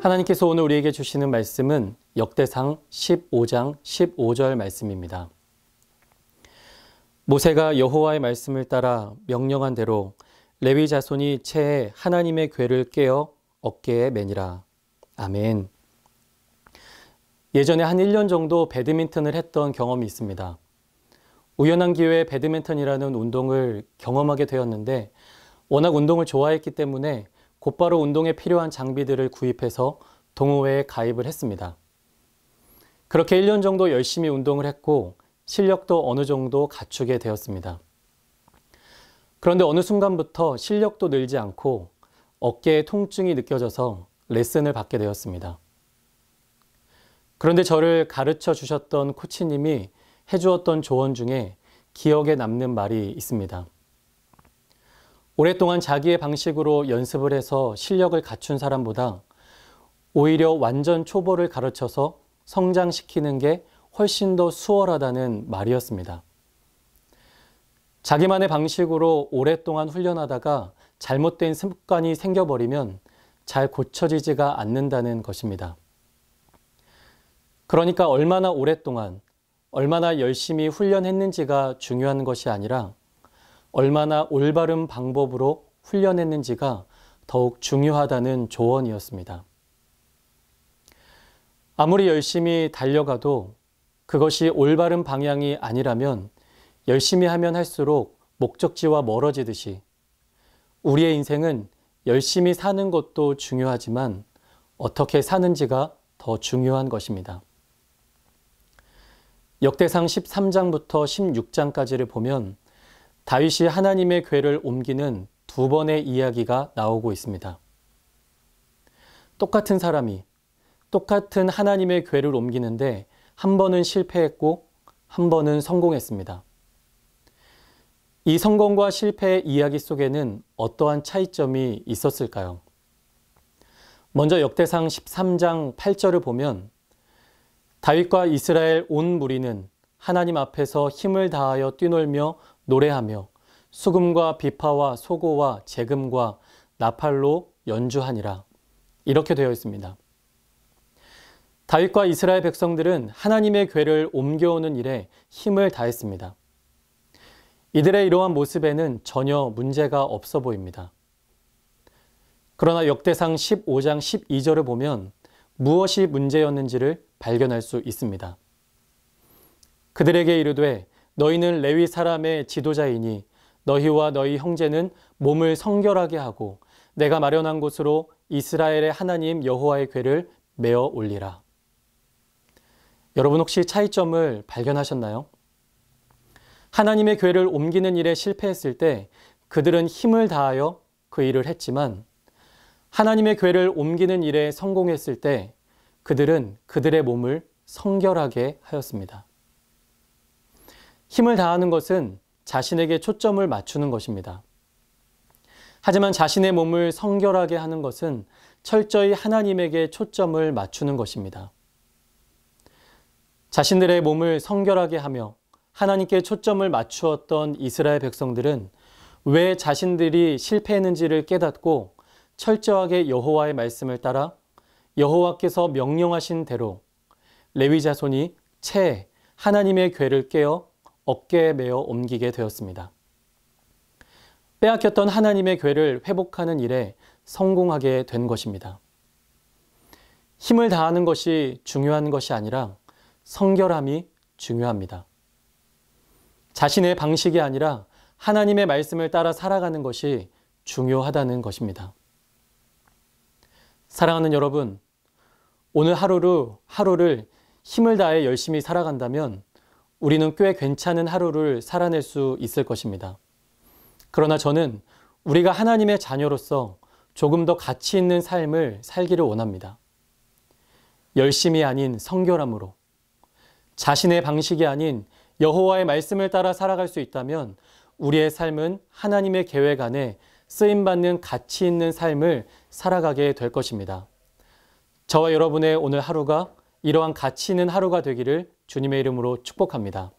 하나님께서 오늘 우리에게 주시는 말씀은 역대상 15장 15절 말씀입니다. 모세가 여호와의 말씀을 따라 명령한 대로 레위 자손이 채에 하나님의 궤를 깨어 어깨에 매니라. 아멘. 예전에 한 1년 정도 배드민턴을 했던 경험이 있습니다. 우연한 기회에 배드민턴이라는 운동을 경험하게 되었는데 워낙 운동을 좋아했기 때문에 곧바로 운동에 필요한 장비들을 구입해서 동호회에 가입을 했습니다. 그렇게 1년 정도 열심히 운동을 했고 실력도 어느 정도 갖추게 되었습니다. 그런데 어느 순간부터 실력도 늘지 않고 어깨에 통증이 느껴져서 레슨을 받게 되었습니다. 그런데 저를 가르쳐 주셨던 코치님이 해주었던 조언 중에 기억에 남는 말이 있습니다. 오랫동안 자기의 방식으로 연습을 해서 실력을 갖춘 사람보다 오히려 완전 초보를 가르쳐서 성장시키는 게 훨씬 더 수월하다는 말이었습니다. 자기만의 방식으로 오랫동안 훈련하다가 잘못된 습관이 생겨버리면 잘 고쳐지지가 않는다는 것입니다. 그러니까 얼마나 오랫동안, 얼마나 열심히 훈련했는지가 중요한 것이 아니라 얼마나 올바른 방법으로 훈련했는지가 더욱 중요하다는 조언이었습니다. 아무리 열심히 달려가도 그것이 올바른 방향이 아니라면 열심히 하면 할수록 목적지와 멀어지듯이 우리의 인생은 열심히 사는 것도 중요하지만 어떻게 사는지가 더 중요한 것입니다. 역대상 13장부터 16장까지를 보면 다윗이 하나님의 궤를 옮기는 두 번의 이야기가 나오고 있습니다. 똑같은 사람이 똑같은 하나님의 궤를 옮기는데 한 번은 실패했고 한 번은 성공했습니다. 이 성공과 실패의 이야기 속에는 어떠한 차이점이 있었을까요? 먼저 역대상 13장 8절을 보면 다윗과 이스라엘 온 무리는 하나님 앞에서 힘을 다하여 뛰놀며 노래하며 수금과 비파와 소고와 재금과 나팔로 연주하니라. 이렇게 되어 있습니다. 다윗과 이스라엘 백성들은 하나님의 궤를 옮겨오는 일에 힘을 다했습니다. 이들의 이러한 모습에는 전혀 문제가 없어 보입니다. 그러나 역대상 15장 12절을 보면 무엇이 문제였는지를 발견할 수 있습니다. 그들에게 이르되 너희는 레위 사람의 지도자이니 너희와 너희 형제는 몸을 성결하게 하고 내가 마련한 곳으로 이스라엘의 하나님 여호와의 궤를 메어 올리라. 여러분 혹시 차이점을 발견하셨나요? 하나님의 궤를 옮기는 일에 실패했을 때 그들은 힘을 다하여 그 일을 했지만 하나님의 궤를 옮기는 일에 성공했을 때 그들은 그들의 몸을 성결하게 하였습니다. 힘을 다하는 것은 자신에게 초점을 맞추는 것입니다. 하지만 자신의 몸을 성결하게 하는 것은 철저히 하나님에게 초점을 맞추는 것입니다. 자신들의 몸을 성결하게 하며 하나님께 초점을 맞추었던 이스라엘 백성들은 왜 자신들이 실패했는지를 깨닫고 철저하게 여호와의 말씀을 따라 여호와께서 명령하신 대로 레위 자손이 채에 하나님의 궤를 깨어 어깨에 메어 옮기게 되었습니다. 빼앗겼던 하나님의 궤를 회복하는 일에 성공하게 된 것입니다. 힘을 다하는 것이 중요한 것이 아니라 성결함이 중요합니다. 자신의 방식이 아니라 하나님의 말씀을 따라 살아가는 것이 중요하다는 것입니다. 사랑하는 여러분, 오늘 하루를 힘을 다해 열심히 살아간다면 우리는 꽤 괜찮은 하루를 살아낼 수 있을 것입니다. 그러나 저는 우리가 하나님의 자녀로서 조금 더 가치 있는 삶을 살기를 원합니다. 열심이 아닌 성결함으로, 자신의 방식이 아닌 여호와의 말씀을 따라 살아갈 수 있다면 우리의 삶은 하나님의 계획 안에 쓰임받는 가치 있는 삶을 살아가게 될 것입니다. 저와 여러분의 오늘 하루가 이러한 가치 있는 하루가 되기를 주님의 이름으로 축복합니다.